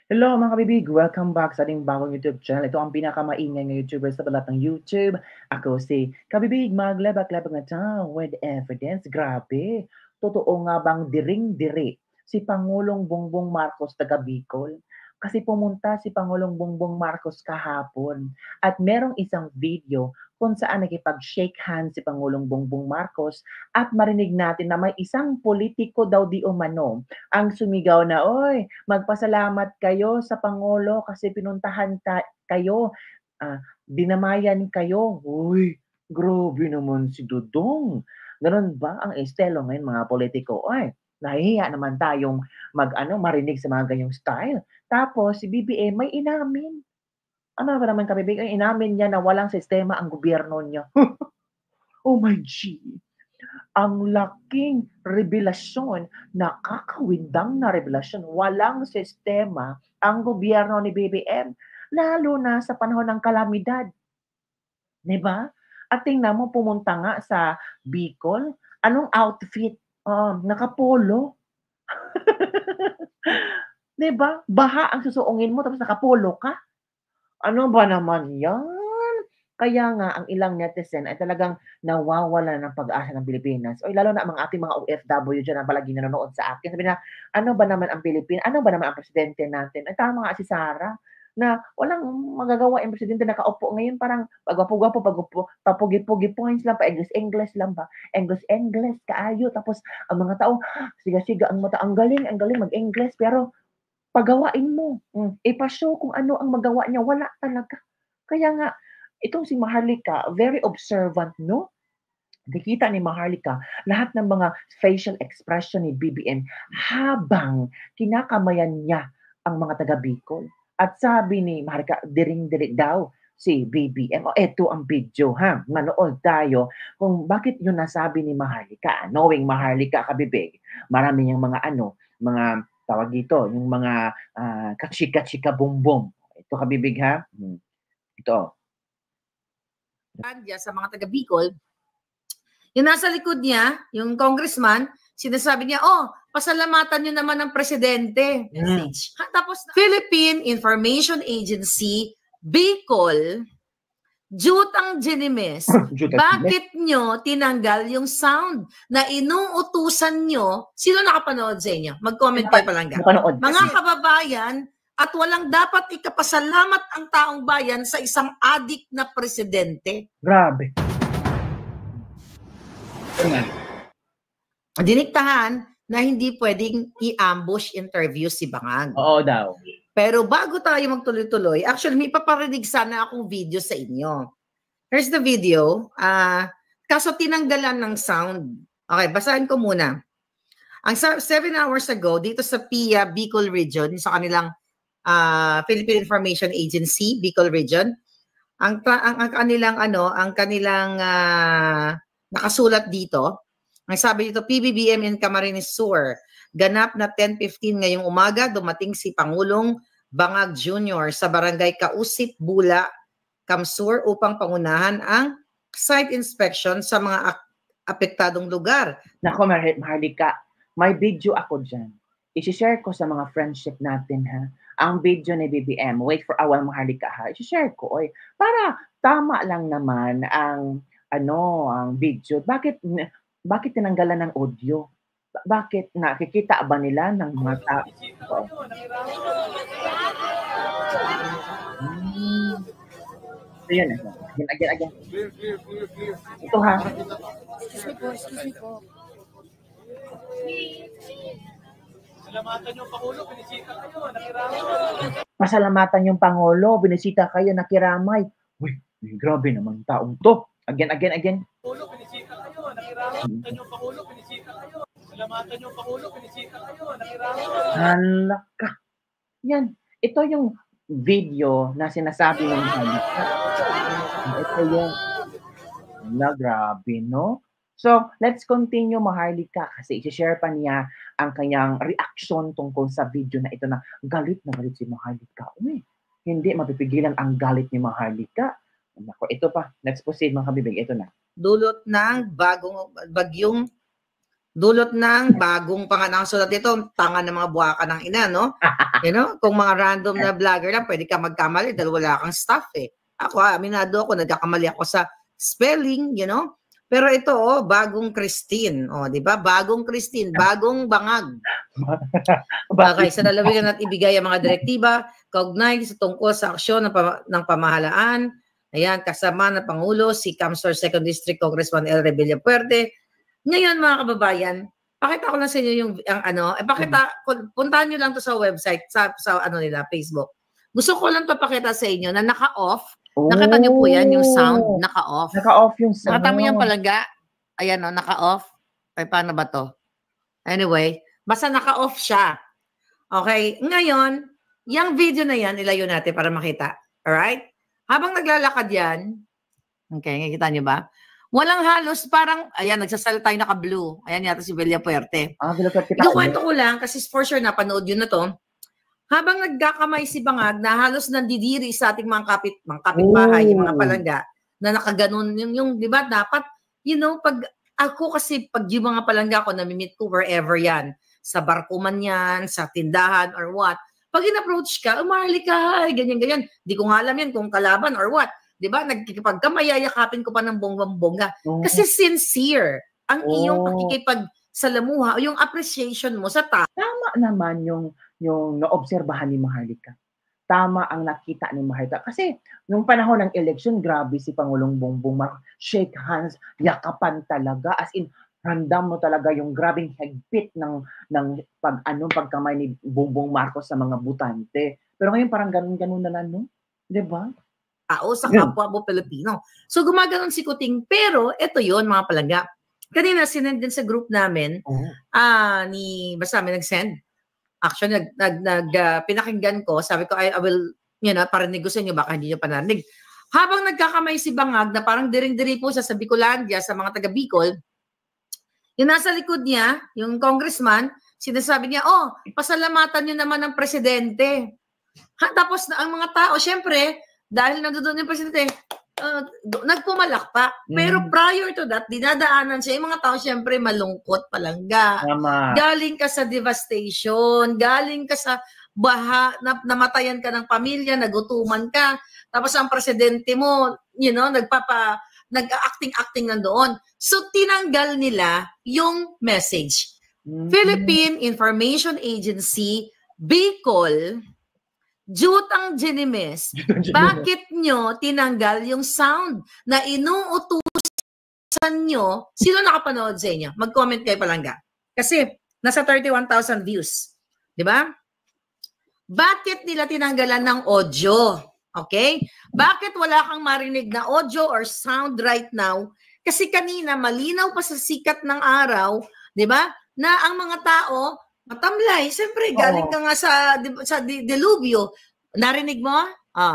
Hello mga kabibig! Welcome back sa ating bagong YouTube channel. Ito ang pinakamaingay na YouTuber sa balat ng YouTube. Ako si Kabibig, maglabak-labak na tao with evidence. Grabe! Totoo nga bang diring-diri si Pangulong Bongbong Marcos taga Bicol? Kasi pumunta si Pangulong Bongbong Marcos kahapon at merong isang video kung saan nakipag-shake hands si Pangulong Bongbong Marcos at marinig natin na may isang politiko daw di umano ang sumigaw na, "Oy, magpasalamat kayo sa Pangulo kasi pinuntahan kayo, dinamayan kayo." Uy, grabe naman si Dudong. Gano'n ba ang estilo ngayon mga politiko? Ay, nahihiya naman tayong marinig sa mga ganyang style. Tapos si BBM may inamin. Ano ba naman kabibig, ay inamin niya na walang sistema ang gobyerno niya. Oh my G! Ang laking revelasyon, nakakawindang na revelasyon. Walang sistema ang gobyerno ni BBM, lalo na sa panahon ng kalamidad, 'di ba? At tingnan mo pumunta nga sa Bicol, anong outfit? Naka-polo. 'Di ba? Baha ang susuongin mo tapos naka-polo ka? Ano ba naman 'yan? Kaya nga ang ilang netizen ay talagang nawawalan ng pag-asa ng Pilipinas. Uy, lalo na ang mga ating mga OFW diyan na palaging nanonood sa akin. Sabi na, "Ano ba naman ang Pilipinas? Ano ba naman ang presidente natin?" Ay tama nga si Sarah na walang magagawa yung presidente nakaupo ngayon parang pagwapo-gwapo, papugi-pugi points lang, pa-English-English lang ba, English-English kaayo tapos ang mga tao siga-siga ang mata, ang galing mag-English pero pagawain mo, ipa-show kung ano ang magawa niya, wala talaga. Kaya nga, itong si Maharlika, very observant, no? Nakikita ni Maharlika lahat ng mga facial expression ni BBM habang kinakamayan niya ang mga taga Bicol. At sabi ni Maharlika, diring-diri daw si BBM. O eto ang video ha, manood tayo kung bakit yun nasabi ni Maharlika. Knowing Maharlika kabibig, marami niyang mga mga tawag dito, yung mga kachika-chika bumbong. Ito kabibig ha. Ito. Sa mga taga Bicol, yung nasa likod niya, yung congressman, sinasabi niya, "Oh, pasalamatan niyo naman ang presidente." Message. Tapos, Philippine Information Agency, Bicol, Jutang Genimes, bakit nyo tinanggal yung sound na inuutusan nyo? Sino nakapanood sa inyo? Mag-comment kayo palangga. Mga kababayan, at walang dapat ikapasalamat ang taong bayan sa isang adik na presidente. Grabe. Diniktahan na hindi pwedeng i-ambush interview si Bangag. Oo daw. Pero bago tayo magtuloy-tuloy, actually may paparinig sana akong video sa inyo. Here's the video. Kaso tinanggalan ng sound. Okay, basahin ko muna. Ang 7 hours ago, dito sa PIA Bicol Region, sa kanilang Philippine Information Agency, Bicol Region, ang kanilang nakasulat dito, ang sabi dito, PBBM in Camarines Sur, ganap na 10:15 ngayong umaga, dumating si Pangulong Bangag Jr. sa Barangay Kausip, Bula, Kamsur upang pangunahan ang site inspection sa mga apektadong lugar. Nako, Maharlika, may video ako dyan. I-share ko sa mga friendship natin ha. Ang video ni BBM, wait for a while Maharlika ha. I-share ko, oy. Para tama lang naman ang ang video. Bakit tinanggalan ng audio? Bakit nakikita ba nila ng mga tao? Ayan, again. Ito ha. Excuse me po. Pasalamatan yung Pangulo, binisita kayo, nakiramay. Pasalamatan yung Pangulo, binisita kayo, nakiramay. Uy, grabe naman taong to. Again. Pangulo, binisita kayo, nakiramay. Yung Pangulo, binisita kayo. Pasalamatan yung Pangulo, binisita kayo, nakiramay. Halaka. Yan. Ito yung video na sinasabi ng Maharlika. Ito yung grabe, no? So, let's continue Maharlika kasi i-share pa niya ang kanyang reaction tungkol sa video na ito na galit si Maharlika. Uy, hindi mapipigilan ang galit ni Maharlika. Nako, ito pa. Let's proceed mga kabibig. Ito na. Dulot ng bagyong dulot ng bagong pangalan. Sulat dito, tanga ng mga buwaka ng ina, no? You know, kung mga random na vlogger lang, pwede ka magkamali dahil wala kang staff eh. Ako, aminado ako, nagkakamali ako sa spelling, you know? Pero ito, bagong Christine. Di ba? Bagong Christine, bagong bangag. Okay, sa lalawigan at ibigay ang mga direktiba, kaugnay sa tungkol sa aksyon ng pamahalaan. Ayan, kasama ng Pangulo, si Camsor 2nd District Congressman El Rebilla Puerte. Ngayon, mga kababayan, pakita ko lang sa inyo yung puntahan nyo lang to sa website, sa nila, Facebook. Gusto ko lang to pakita sa inyo na naka-off. Nakita nyo po yan, yung sound, naka-off. Naka-off yung sound. Nakita mo yung palangga? Ayan, naka-off. Ay, paano ba to? Anyway, basta naka-off siya. Okay, ngayon, yung video na yan, ilayo natin para makita. Alright? Habang naglalakad yan, okay, nakikita nyo ba? Walang halos, parang, ayan, nagsasalita yung naka-blue. Ayan yata si Bella Puerte. Bella Puerte. Ikukwento ko lang, kasi for sure napanood yun na to. Habang nagkakamay si Bangag, na halos nandidiri sa ating mga kapitbahay, yung mga palangga, na nakaganon, yung di ba, dapat, you know, pag ako kasi, pag yung mga palangga ko, namimit ko wherever yan, sa barko man yan, sa tindahan, or what, pag in-approach ka, umali ka, ganyan-ganyan. Di ko nga alam yan kung kalaban or what. Di ba? Nagkikipagkamay, yayakapin ko pa ng bonggang-bongga. Kasi sincere ang iyong pakikipagsalamuha, yung appreciation mo sa tao. Tama naman yung naobserbahan ni Maharlika. Tama ang nakita ni Maharlika. Kasi nung panahon ng election, grabe si Pangulong Bongbong Marcos. Shake hands, yakapan talaga. As in, randam mo talaga yung grabing higpit ng pagkamay ni Bongbong Marcos sa mga butante. Pero ngayon parang ganun na lang, no? Di ba? Sa kapwa mo Pilipino. So gumaganon si Kuting, pero ito yon mga palangga. Kanina sinend din sa group namin, basta may nag-send. Actually, pinakinggan ko, sabi ko, I will, parinig ko sa inyo, baka hindi nyo pa narinig. Habang nagkakamay si Bangag, na parang diring-diri po siya sa Bicolandia, sa mga taga Bicol, yung nasa likod niya, yung congressman, sinasabi niya, pasalamatan nyo naman ng presidente. Tapos ang mga tao, syempre, dahil nandoon yung presidente, nagpumalakpak. Pero prior to that, dinadaanan siya. Yung mga tao, syempre, malungkot, palangga. Galing ka sa devastation, galing ka sa baha, namatayan ka ng pamilya, nagutuman ka. Tapos ang presidente mo, nag-acting nandoon. So, tinanggal nila yung message. Philippine Information Agency, Bicol, Jutang Genimes, bakit nyo tinanggal yung sound na inuutusan nyo? Sino nakapanood sa inyo? Mag-comment kayo palangga. Kasi nasa 31,000 views. Di ba? Bakit nila tinanggalan ng audio? Okay? Bakit wala kang marinig na audio or sound right now? Kasi kanina, malinaw pa sa sikat ng araw, di ba? Na ang mga tao, matamlay. Siyempre, galing ka nga sa delubyo. Narinig mo?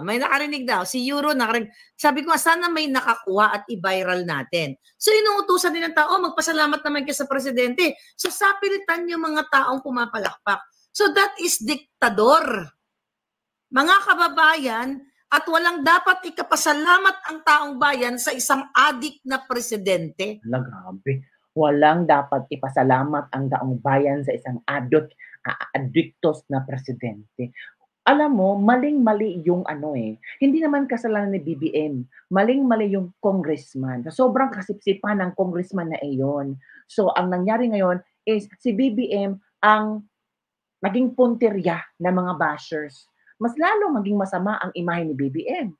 May nakarinig daw. Si Euro nakarinig. Sabi ko, sana may nakakuha at i-viral natin. So, inuutusan din ng tao, magpasalamat naman ka sa presidente. So, sapilitan yung mga taong pumapalakpak. So, that is diktador. Mga kababayan, at walang dapat ikapasalamat ang taong bayan sa isang adik na presidente. Grabe. Walang dapat ipasalamat ang taong bayan sa isang adiktos na presidente. Alam mo, maling-mali yung hindi naman kasalanan ni BBM. Maling-mali yung congressman. Sobrang kasipsipan ng congressman na iyon. So, ang nangyari ngayon is si BBM ang naging punterya ng mga bashers. Mas lalo maging masama ang imahe ni BBM.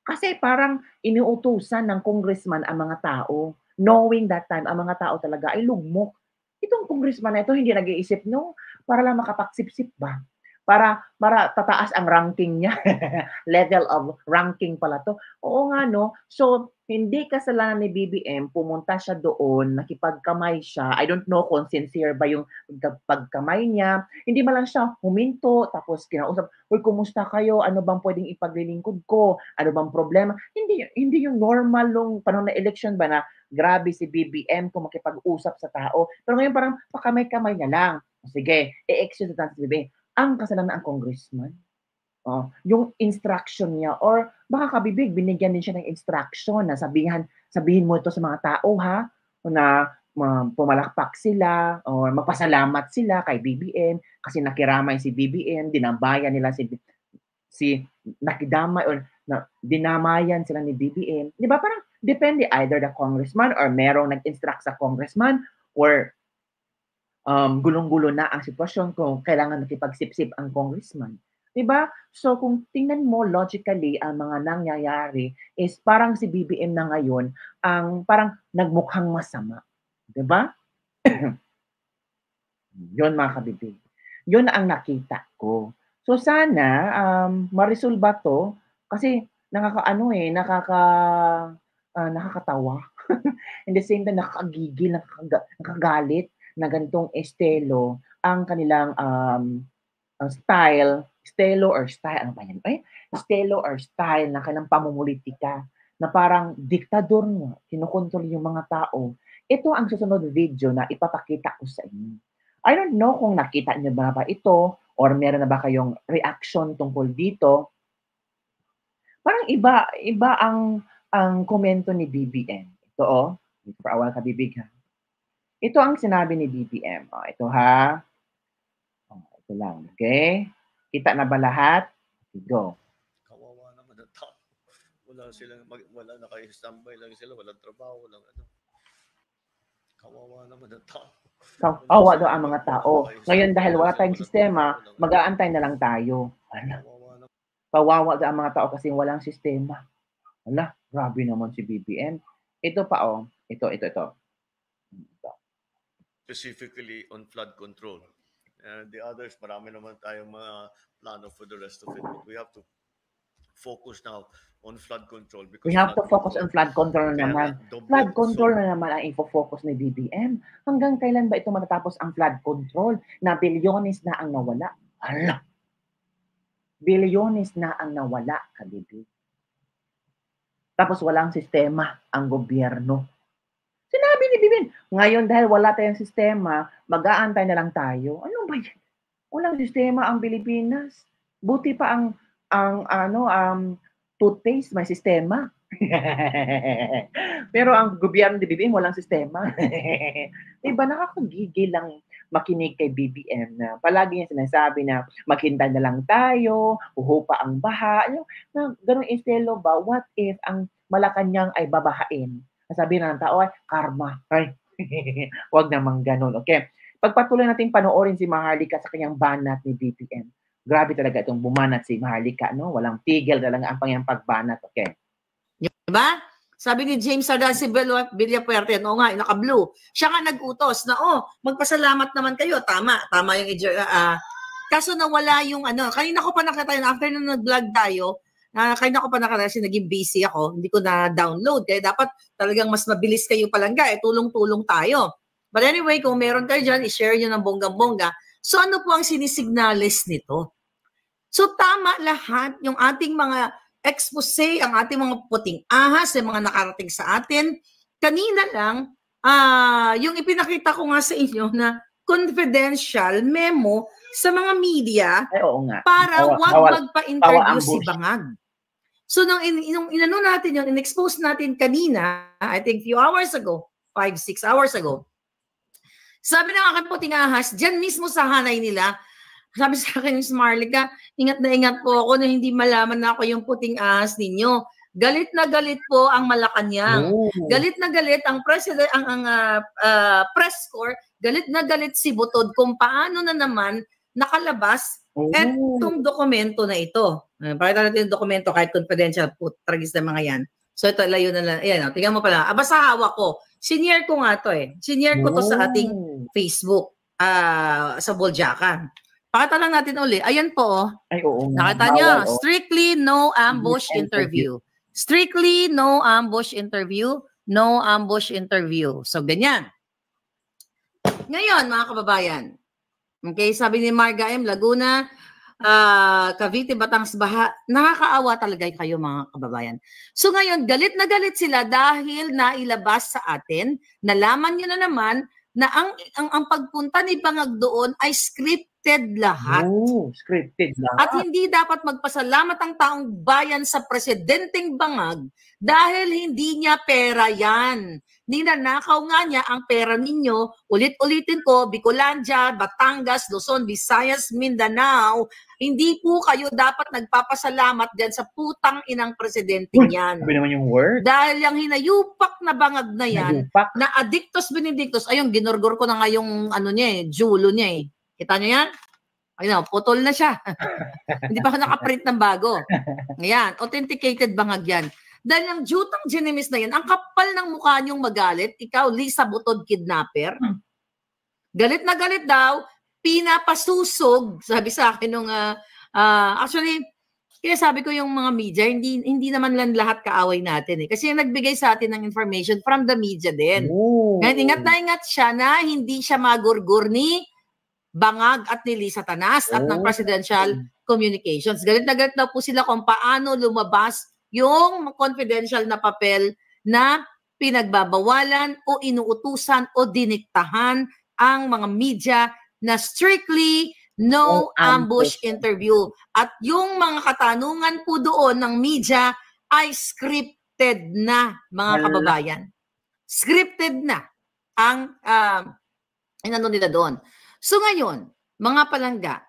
Kasi parang iniutusan ng congressman ang mga tao. Knowing that time, ang mga tao talaga ay lugmok. Itong congressman na ito, hindi nag-iisip, no? Para lang makapagsip-sip ba? Para tataas ang ranking niya. Level of ranking pala to. Oo nga, no? So, hindi kasalanan ni BBM, pumunta siya doon, nakipagkamay siya. I don't know kung sincere ba yung pagkamay niya. Hindi man lang siya huminto, tapos kinausap, uy, kumusta kayo? Ano bang pwedeng ipaglilingkod ko? Ano bang problema? Hindi yung normal nung panahon na election ba na grabe si BBM kung makipag-usap sa tao. Pero ngayon parang pakamay-kamay na lang. Sige, i-excuse natin si BBM. Ang kasalanan ang congressman. Yung instruction niya or baka kabibig, binigyan din siya ng instruction na sabihin mo ito sa mga tao ha, na pumalakpak sila or magpasalamat sila kay BBM kasi nakiramay si BBM, dinambayan nila si nakidamay or dinamayan sila ni BBM. Di ba parang depende either the congressman or merong nag-instruct sa congressman or gulong-gulo na ang sitwasyon kung kailangan makipagsip-sip ang congressman. Diba? So kung tingnan mo logically ang mga nangyayari is parang si BBM na ngayon ang parang nagmukhang masama. Diba? Yun mga kabibig. Yun ang nakita ko. So sana ma-resolve to kasi nakakatawa. In the same time nakakagigil, nakakagalit na ganitong estilo ang kanilang style or style na kanilang pamumulitika na parang diktador nga, kinokontrol yung mga tao. Ito ang susunod video na ipapakita ko sa inyo. I don't know kung nakita niyo ba ito or meron na ba kayong reaction tungkol dito. Parang iba ang komento ni BBM. Ito for awal kabibig ha. Ito ang sinabi ni BBM. Ito ha. Ito lang, okay? Kita na ba lahat? Go. Kawawa naman ang tao. Wala naka-standby lang sila, walang trabaho, walang ano. Kawawa naman ang tao. Kawawa daw ang mga tao. Ngayon dahil wala tayong sistema, mag-aantay na lang tayo. Kawawa daw ang mga tao kasi walang sistema. Wala, grabe naman si BBM. Ito pa ito. Specifically on flood control. The others, marami naman tayong mga plano for the rest of it. But we have to focus now on flood control. Because we have to focus on flood control na naman. Flood control na naman ang info-focus ni BBM. Hanggang kailan ba ito matatapos ang flood control na bilyones na ang nawala? Hala! Bilyones na ang nawala, kabibig. Tapos walang sistema ang gobyerno. Sinabi ni BBM, ngayon dahil wala tayong sistema, mag-aantay na lang tayo. Ano ba yan? Walang sistema ang Pilipinas. Buti pa ang toothpaste may sistema. Pero ang gobyerno ni BBM walang sistema. Diba nakakagigil lang makinig kay BBM na palagi niya sinasabi na maghintay na lang tayo, uhupa ang baha. Na ganun estilo ba? What if ang Malacanang ay babahain? Sabi na ng tao ay karma. Ay, wag namang ganun. Okay. Pagpatuloy natin panoorin si Maharlika sa kanyang banat ni BBM. Grabe talaga itong bumanat si Maharlika, no? Walang tigil talaga ang kanyang pagbanat. Okay. Diba? Sabi ni James Sardansi Villapuerte, naka-blue. Siya nga nag-utos na, magpasalamat naman kayo. Tama yung kaso nawala yung kanina ko pa nakita yun, after na nag-vlog tayo, kanina ko pa nakita kasi naging busy ako, hindi ko na-download. Kaya dapat talagang mas mabilis kayo palangga, tulong-tulong tayo. But anyway, kung meron kayo dyan, i-share nyo ng bonggang-bongga. So ano po ang sinisignales nito? So tama lahat yung ating mga expose, ang ating mga puting ahas, yung mga nakarating sa atin. Kanina lang, yung ipinakita ko nga sa inyo na confidential memo sa mga media para wag magpa-interview si Bangag. So nung inano natin yun, in-expose natin kanina, I think few hours ago, 5-6 hours ago, sabi ng aking puting ahas, dyan mismo sa hanay nila, sabi sa akin yung Maharlika, ingat na ingat po ako na hindi malaman na ako yung puting ahas ninyo. Galit na galit po ang Malacanang. Galit na galit ang president, ang press corps, galit na galit si Butod kung paano na naman nakalabas etong dokumento na ito. Pakita natin yung dokumento kahit confidential, tragis na mga yan. So ito, layo na lang. Ayan, tingnan mo pala. Basta hawak ko. Senior ko nga to Senior ko to sa ating Facebook sa Boljakan. Pakita lang natin uli. Ayan po. Ay, oo. Nakita niyo, strictly no ambush interview. Strictly no ambush interview. No ambush interview. So, ganyan. Ngayon, mga kababayan. Okay, sabi ni Marga M. Laguna, Cavite, Batangas, Baha. Nakakaawa talaga kayo, mga kababayan. So, ngayon, galit na galit sila dahil nailabas sa atin. Nalaman nyo na naman na ang pagpunta ni Bangag doon ay scripted scripted lahat. Scripted At lahat. hindi dapat magpasalamat ang taong bayan sa presidenteng bangag dahil hindi niya pera yan. Ninanakaw nga niya ang pera ninyo. Ulit-ulitin ko, Bicolandia, Batangas, Luzon, Visayas, Mindanao. Hindi po kayo dapat nagpapasalamat dyan sa putang inang presidenteng yan. Sabi naman yung word. Dahil yung hinayupak na bangag na yan, Hinayupak. na Addictus Benedictus, ayun, ginorgor ko na nga yung ano niya julo niya Kita niyo yan? Ayun, putol na siya. Hindi pa ako nakaprint ng bago. Ayan, authenticated bangag yan. Dahil yung jutang Genemis na yan, ang kapal ng mukha niyong magalit, ikaw, Lisa Butod kidnapper. Galit na galit daw, pinapasusog, sabi sa akin nung, actually, kaya sabi ko yung mga media, hindi naman lang lahat kaaway natin Kasi yung nagbigay sa atin ng information from the media din. Ngayon, ingat na ingat siya na hindi siya magurgur ni Bangag at ni Lisa Tanas at ng Presidential Communications. Galit na galit daw po sila kung paano lumabas yung confidential na papel na pinagbabawalan o inuutusan o diniktahan ang mga media na strictly no ambush interview. At yung mga katanungan po doon ng media ay scripted na, mga kababayan. Scripted na ang inano nila doon. So ngayon, mga palangga,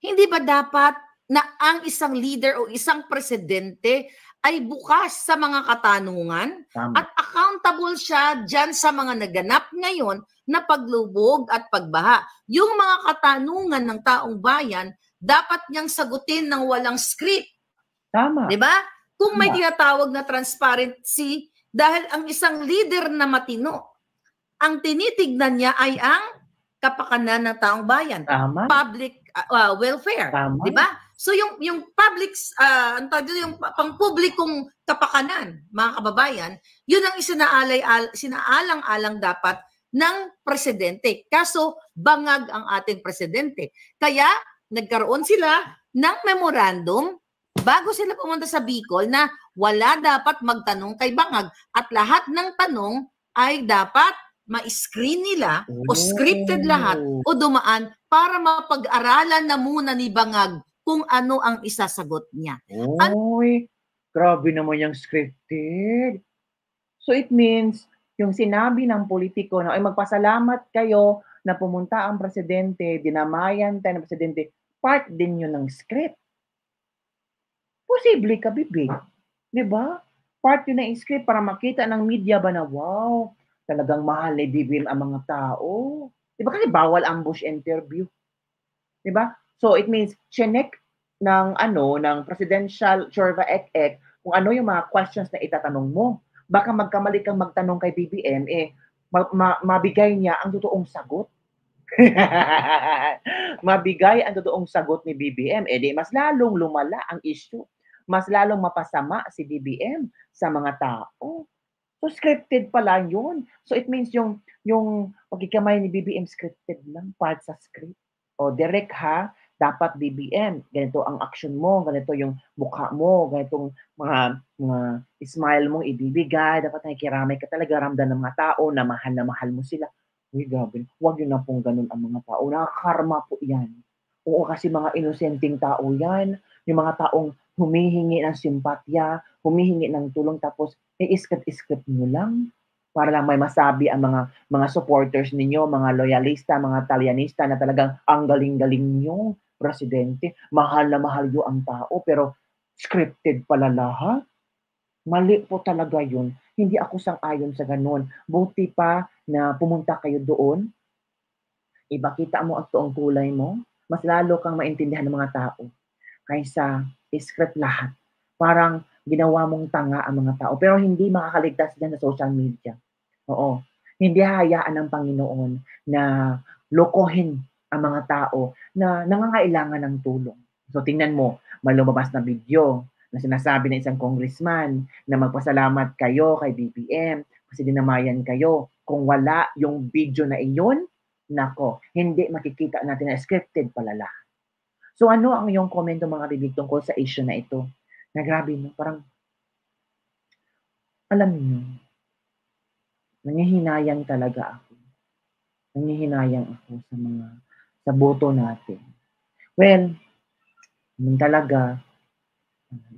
hindi ba dapat na ang isang leader o isang presidente ay bukas sa mga katanungan at accountable siya dyan sa mga naganap ngayon na paglubog at pagbaha? Yung mga katanungan ng taong bayan, dapat niyang sagutin ng walang script. Tama. Diba? Kung may tinatawag na transparency, dahil ang isang leader na matino, ang tinitignan niya ay ang kapakanan ng taong bayan. Tama. Public welfare. Tama. Diba? So yung public, yung pang-publikong kapakanan, mga kababayan, yun ang sinaalang-alang dapat ng presidente. Kaso, bangag ang ating presidente. Kaya, nagkaroon sila ng memorandum bago sila pumunta sa Bicol na wala dapat magtanong kay Bangag at lahat ng tanong ay dapat ma-screen nila o scripted lahat o dumaan para mapag-aralan na muna ni Bangag kung ano ang isasagot niya. Uy, grabe naman yung scripted. So it means, yung sinabi ng politiko na ay magpasalamat kayo na pumunta ang presidente, dinamayan tayo ng presidente, part din yun ng script. Posible ka, bibig. Diba? Part yun ng script para makita ng media ba na, wow, talagang mahal ni BBM ang mga tao. Diba? Kasi bawal ambush interview. Diba? So it means, chinek ng presidential Chorva Ek kung ano yung mga questions na itatanong mo. Baka magkamali kang magtanong kay BBM, mabigay niya ang totoong sagot. Mabigay ang totoong sagot ni BBM, di mas lalong lumala ang issue. Mas lalong mapasama si BBM sa mga tao. So scripted pala yun. So it means yung pagkikamay ni BBM scripted lang, part sa script. O direct ha, dapat BBM, ganito ang action mo, ganito yung mukha mo, ganitong mga smile mong ibibigay, dapat nakikiramay ka talaga, ramdam ng mga tao na mahal mo sila. Uy, grabe, huwag yun na pong ganun ang mga tao. Nakakarma po yan. Oo, kasi mga inosenteng tao yan, yung mga taong humihingi ng simpatya, humihingi ng tulong, tapos i-script nyo lang para lang may masabi ang mga supporters ninyo, mga loyalista, mga talyanista na talagang ang galing-galing nyo, presidente, mahal na mahal nyo ang tao, pero scripted pala lahat. Mali po talaga yun. Hindi ako sang-ayon sa ganun. Buti pa na pumunta kayo doon, ipakita mo ang toong kulay mo, mas lalo kang maintindihan ng mga tao kaysa script lahat. Parang ginawa mong tanga ang mga tao, pero hindi makakaligtas yan sa social media. Oo. Hindi hayaan ng Panginoon na lokohin ang mga tao na nangangailangan ng tulong. So tingnan mo, may lumabas na video na sinasabi ng isang congressman na magpasalamat kayo kay BBM kasi dinamayan kayo. Kung wala yung video na iyon, nako, hindi makikita natin na scripted pala lahat. So ano ang iyong komento mga bibig tungkol sa issue na ito? Na grabe, no? Parang, alam niyo, nangihinayang talaga ako. Nangihinayang ako sa boto natin. Well, yun talaga,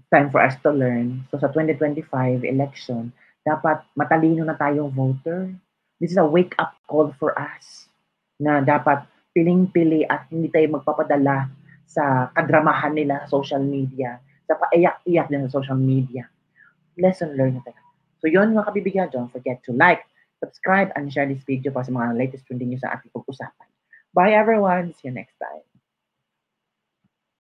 time for us to learn. So sa 2025 election, dapat matalino na tayong voter. This is a wake-up call for us na dapat piling-pili at hindi tayo magpapadala sa kadramahan nila sa social media, sa paiyak-iyak din sa social media. Lesson learned na talaga. So yun mga kabibigyan, don't forget to like, subscribe, and share this video para sa mga latest trending news sa ating pag-usapan. Bye everyone! See you next time.